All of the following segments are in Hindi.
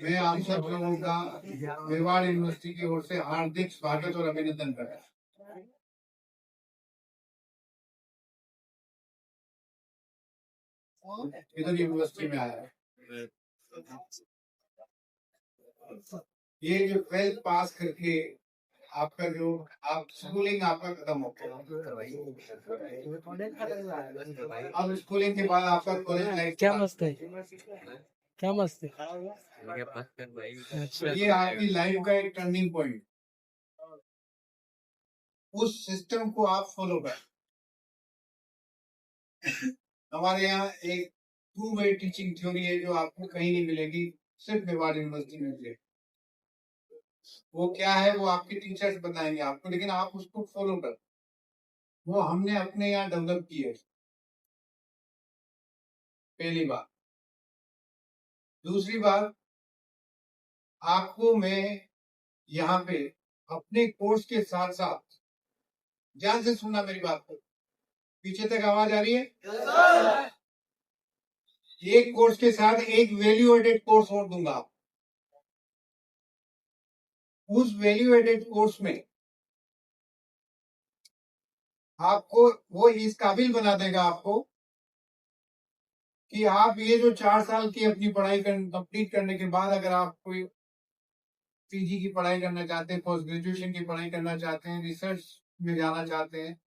मैं आप सब लोगों का मेवाड़ यूनिवर्सिटी की ओर से हार्दिक स्वागत और अभिनंदन करता हूँ। इधर यूनिवर्सिटी में आया है। ये जो 12th पास करके आपका जो आप स्कूलिंग आपका खत्म हो गया, अब स्कूलिंग के बाद आपका कॉलेज लाइफ क्या मस्त है, क्या मस्त है। ये आपकी लाइफ का एक टर्निंग पॉइंट, उस सिस्टम को आप फॉलो कर। हमारे यहाँ एक टू वे टीचिंग थ्योरी है जो आपको कहीं नहीं मिलेगी, सिर्फ मेवाड़ यूनिवर्सिटी में मिलेगी। वो क्या है वो आपके टीचर्स बताएंगे आपको, लेकिन आप उसको फॉलो कर। वो हमने अपने यहाँ डेवलप की है, पहली बात। दूसरी बात, आपको मैं यहाँ पे अपने कोर्स के साथ साथ, ध्यान से सुनना मेरी बात को, पीछे तक आवाज आ रही है? एक कोर्स के साथ एक वैल्यू एडेड कोर्स और दूंगा। उस वैल्यू एडेड कोर्स में आपको वो इस काबिल बना देगा आपको कि आप ये जो 4 साल की अपनी पढ़ाई कंप्लीट करने के बाद अगर आप कोई पीजी की पढ़ाई करना चाहते हैं, पोस्ट ग्रेजुएशन की पढ़ाई करना चाहते हैं, रिसर्च में जाना चाहते हैं,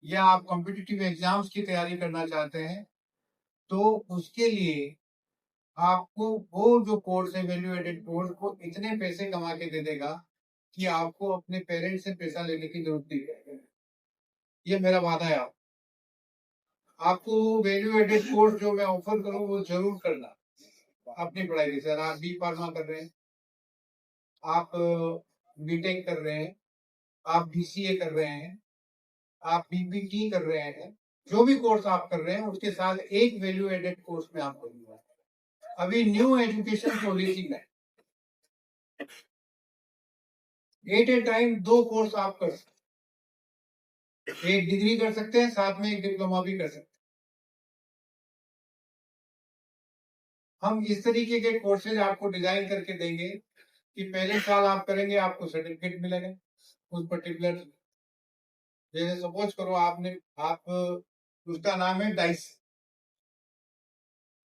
या आप कॉम्पिटिटिव एग्जाम्स की तैयारी करना चाहते हैं, तो उसके लिए आपको वो जो कोर्स है वैल्यू एडेड कोर्स को इतने पैसे कमा के दे देगा कि आपको अपने पेरेंट्स से पैसा लेने की जरूरत नहीं है। ये मेरा वादा है। आपको वैल्यू एडेड कोर्स जो मैं ऑफर करूँ वो जरूर करना अपनी पढ़ाई के साथ। आप बी फार्मा कर रहे हैं, आप बीटेक कर रहे हैं, आप बीसीए कर रहे हैं, आप बीपीटी कर रहे हैं, जो भी कोर्स आप कर रहे हैं उसके साथ एक वैल्यू एडेड कोर्स में आपको मिलूंगा। अभी न्यू एजुकेशन पॉलिसी में एट ए टाइम 2 कोर्स आप कर सकते हैं। एक डिग्री कर सकते हैं, साथ में एक डिप्लोमा भी कर सकते हैं। हम इस तरीके के कोर्सेज आपको डिजाइन करके देंगे कि पहले साल आप करेंगे आपको सर्टिफिकेट मिलेगा उस पर्टिकुलर, जैसे सपोज करो आप उसका नाम है डाइस।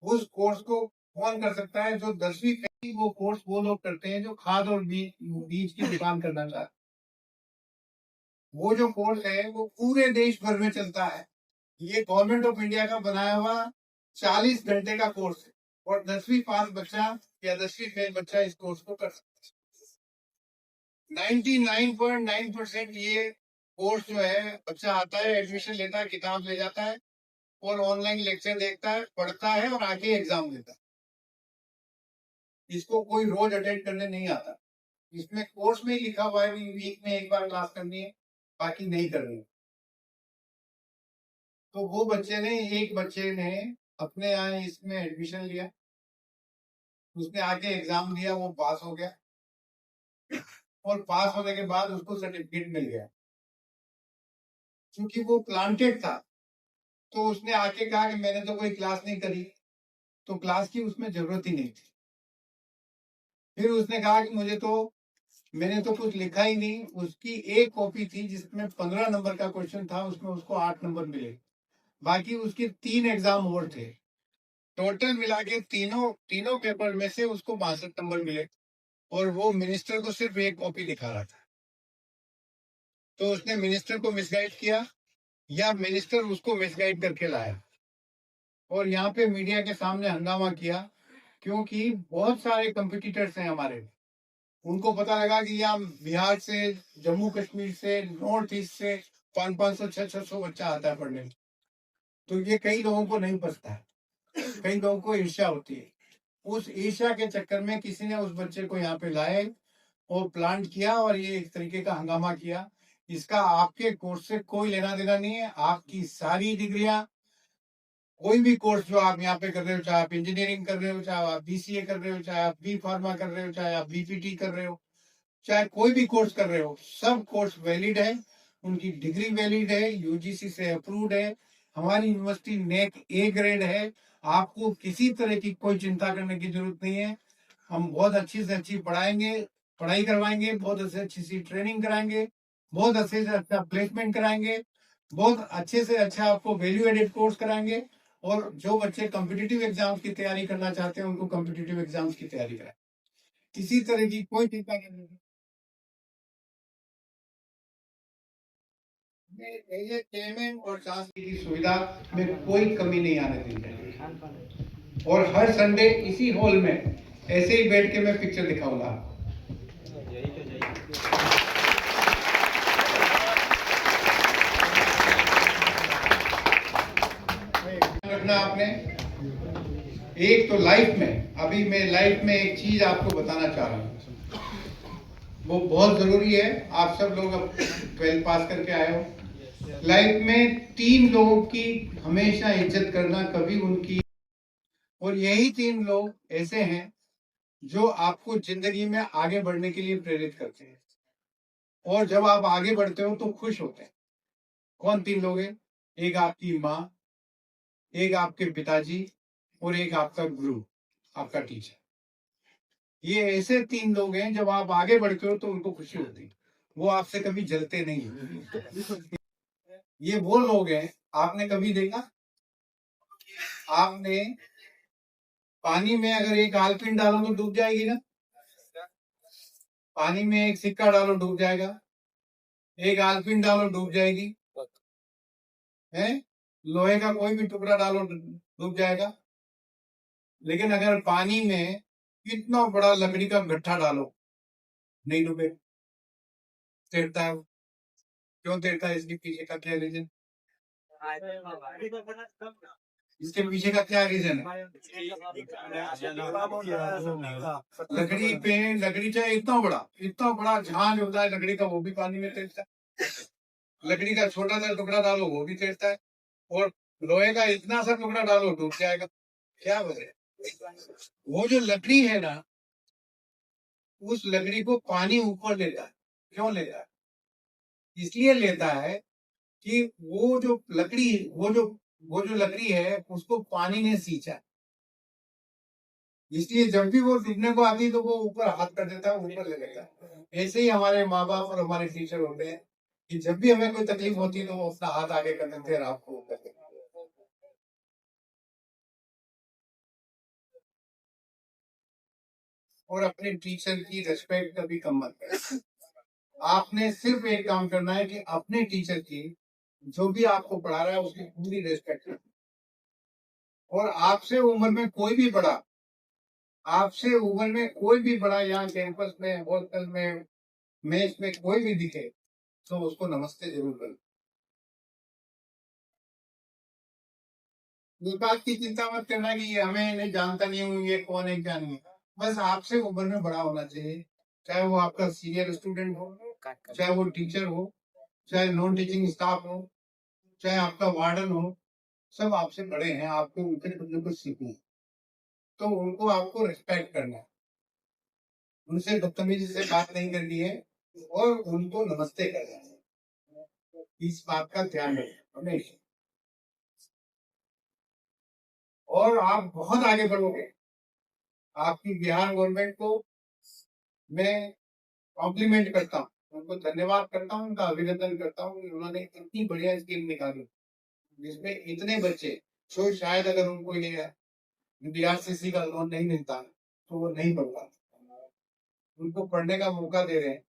उस कोर्स को कौन कर सकता है? जो 10वीं पहली वो कोर्स वो लोग करते हैं जो खाद और बीज की दुकान करना चाहते हैं। वो जो कोर्स है वो पूरे देश भर में चलता है। ये गवर्नमेंट ऑफ इंडिया का बनाया हुआ 40 घंटे का कोर्स है, और 10वीं पास बच्चा या 10वीं फेल बच्चा इस कोर्स को कर सकता है। 99.9% ये कोर्स जो है, बच्चा आता है, एडमिशन लेता है, किताब ले जाता है और ऑनलाइन लेक्चर देखता है, पढ़ता है और आके एग्जाम देता है। इसको कोई रोज अटेंड करने नहीं आता। इसमें कोर्स में ही लिखा हुआ है वीक में एक बार क्लास करनी है, बाकी नहीं करनी। तो वो एक बच्चे ने अपने यहाँ इसमें एडमिशन लिया, उसने आके एग्जाम दिया, वो पास हो गया, और पास होने के बाद उसको सर्टिफिकेट मिल गया। क्योंकि वो प्लांटेड था, तो उसने आके कहा कि मैंने तो कोई क्लास नहीं करी, तो क्लास की उसमें जरूरत ही नहीं थी। फिर उसने कहा कि मैंने तो कुछ लिखा ही नहीं। उसकी एक कॉपी थी जिसमें 15 नंबर का क्वेश्चन था, उसमें उसको 8 नंबर मिले। बाकी उसके 3 एग्जाम और थे। टोटल मिला के तीनों पेपर में से उसको 62 नंबर मिले, और वो मिनिस्टर को सिर्फ एक कॉपी दिखा रहा था। तो उसने मिनिस्टर को मिसगाइड किया, या मिनिस्टर उसको मिसगाइड करके लाया, और यहाँ पे मीडिया के सामने हंगामा किया। क्योंकि बहुत सारे कंपटीटर्स हैं हमारे, उनको पता लगा कि यहाँ बिहार से, जम्मू कश्मीर से, नॉर्थ ईस्ट से 500 600 बच्चा आता है पढ़ने में। तो ये कई लोगों को नहीं पता है, कई लोगों को ईर्ष्या होती है। उस ईर्ष्या के चक्कर में किसी ने उस बच्चे को यहाँ पे लाए और प्लांट किया, और ये इस तरीके का हंगामा किया। इसका आपके कोर्स से कोई लेना देना नहीं है। आपकी सारी डिग्रियां, कोई भी कोर्स जो आप यहाँ पे कर रहे हो, चाहे आप इंजीनियरिंग कर रहे हो, चाहे आप बीसीए कर रहे हो, चाहे आप बी फार्मा कर रहे हो, चाहे आप बीपीटी कर रहे हो, चाहे कोई भी कोर्स कर रहे हो, सब कोर्स वैलिड है, उनकी डिग्री वैलिड है, यूजीसी से अप्रूव्ड है, हमारी यूनिवर्सिटी नेक ए ग्रेड है। आपको किसी तरह की कोई चिंता करने की जरूरत नहीं है। हम बहुत अच्छी से अच्छी पढ़ाई करवाएंगे, बहुत अच्छी सी ट्रेनिंग कराएंगे, बहुत अच्छे से अच्छा प्लेसमेंट कराएंगे, बहुत अच्छे से अच्छा आपको वैल्यू एडेड कोर्स कराएंगे। और जो बच्चे कॉम्पिटिटिव एग्जाम्स की तैयारी करना चाहते हैं उनको कॉम्पिटिटिव एग्जाम्स की तैयारी कराएं। किसी तरह की कोई चिंता करने की पेमेंट और चांस की सुविधा में कोई कमी नहीं आने दी जाएगी। और हर संडे इसी हॉल में ऐसे ही बैठ के मैं पिक्चर दिखाऊंगा। रखना आपने एक तो लाइफ में, अभी मैं लाइफ में एक चीज आपको बताना चाह रहा हूँ, वो बहुत जरूरी है। आप सब लोग अब 12th पास करके आए हो। लाइफ में 3 लोगों की हमेशा इज्जत करना, कभी उनकी, और यही 3 लोग ऐसे हैं जो आपको जिंदगी में आगे बढ़ने के लिए प्रेरित करते हैं। और जब आप आगे बढ़ते हो तो खुश होते हैं। कौन 3 लोग हैं? एक आपकी माँ, एक आपके पिताजी, और एक आपका गुरु, आपका टीचर। ये ऐसे 3 लोग हैं जब आप आगे बढ़ते हो तो उनको खुशी होती है, वो आपसे कभी जलते नहीं। ये वो लोग हैं, आपने कभी देखा, आपने पानी में अगर एक आलपिन डालो तो डूब जाएगी ना, पानी में एक सिक्का डालो डूब जाएगा, एक आलपिन डालो डूब जाएगी, है? लोहे का कोई भी टुकड़ा डालो डूब जाएगा। लेकिन अगर पानी में कितना बड़ा लकड़ी का गट्ठा डालो, नहीं डूबे, तैरता है। क्यों तैरता है? इसके पीछे का क्या रीजन? इसके पीछे का क्या रीजन है? लकड़ी चाहे इतना बड़ा झांझ होता है लकड़ी का, वो भी पानी में तैरता है। लकड़ी का छोटा सा टुकड़ा डालो वो भी तैरता है, और लोहे का इतना सा टुकड़ा डालो डूब जाएगा। क्या वजह? वो जो लकड़ी है ना, उस लकड़ी को पानी ऊपर लेता है। क्यों लेता है? इसलिए लेता है कि वो जो लकड़ी है उसको पानी ने सींचा। इसलिए जब भी वो डूबने को आती तो वो ऊपर हाथ कर देता है, ऊपर ले लेता है। ऐसे ही हमारे माँ बाप और हमारे टीचर होते हैं कि जब भी हमें कोई तकलीफ होती है तो वो अपना हाथ आगे कर देते हैं और आपको ऊपर कर देते हैं। और अपने टीचर की रिस्पेक्ट कभी कम मत करें। आपने सिर्फ एक काम करना है कि अपने टीचर की, जो भी आपको पढ़ा रहा है उसकी पूरी रिस्पेक्ट करें। और आपसे उम्र में कोई भी बड़ा यहाँ कैंपस में, हॉस्टल में, मेस में कोई भी दिखे तो उसको नमस्ते जरूर करें। इस बात की चिंता मत करना कि ये हमें नहीं जानता, नहीं हूँ, ये कौन है क्या नहीं है। बस आपसे उम्र में बड़ा होना चाहिए, चाहे वो आपका सीनियर स्टूडेंट हो, चाहे वो टीचर हो, चाहे नॉन टीचिंग स्टाफ हो, चाहे आपका वार्डन हो, सब आपसे बड़े हैं, आपको उनके कुछ सीखना है। तो उनको आपको रिस्पेक्ट करना है, उनसे बदतमीजी से बात नहीं करनी है, और उनको नमस्ते करना है। इस बात का ध्यान रखें हमेशा, और आप बहुत आगे बढ़ोगे। आपकी बिहार गवर्नमेंट को मैं कॉम्प्लीमेंट करता हूँ, उनको धन्यवाद करता हूँ, उनका अभिनंदन करता हूँ कि उन्होंने इतनी बढ़िया स्कीम निकाली जिसमें इतने बच्चे, जो शायद अगर उनको ये डीआरसीसी का लोन नहीं मिलता तो वो नहीं पढ़ पाते, उनको पढ़ने का मौका दे रहे हैं।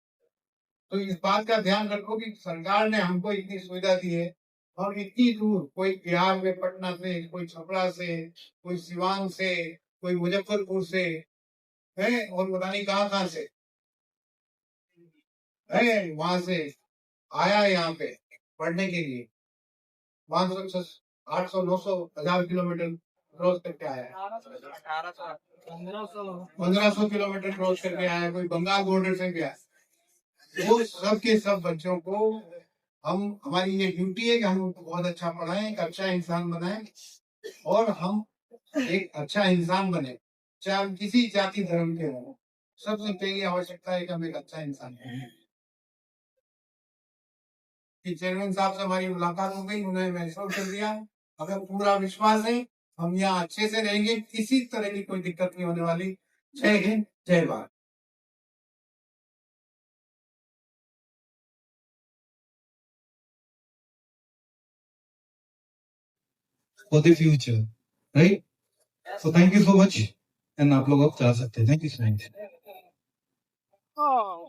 तो इस बात का ध्यान रखो कि सरकार ने हमको इतनी सुविधा दी है, और इतनी दूर, कोई बिहार में पटना से, कोई छपरा से, कोई सिवान से, कोई मुजफ्फरपुर से है, और पता नहीं कहाँ से है, वहां से आया यहाँ पे पढ़ने के लिए। 500, 800, 900, 1000 किलोमीटर क्रॉस करके आया, 1500 किलोमीटर क्रॉस करके आया, कोई बंगाल बॉर्डर से गया। वो सब के सब बच्चों को हमारी ये ड्यूटी है कि हम उनको बहुत अच्छा पढ़ाएं, एक अच्छा इंसान बनाएं, और हम एक अच्छा इंसान बने, चाहे हम किसी जाति धर्म के हों। सबसे पहली आवश्यकता है कि हम एक अच्छा इंसान बने। कि चेयरमैन साहब से हमारी मुलाकात हो गई, उन्होंने महसूस कर दिया, हमें पूरा विश्वास है हम यहाँ अच्छे से रहेंगे, किसी तरह की कोई दिक्कत नहीं होने वाली। जय हिंद, जय Bharat. For the future, right? So thank you so much, and आप लोग अब जा सकते हैं. Thank you so much. Oh.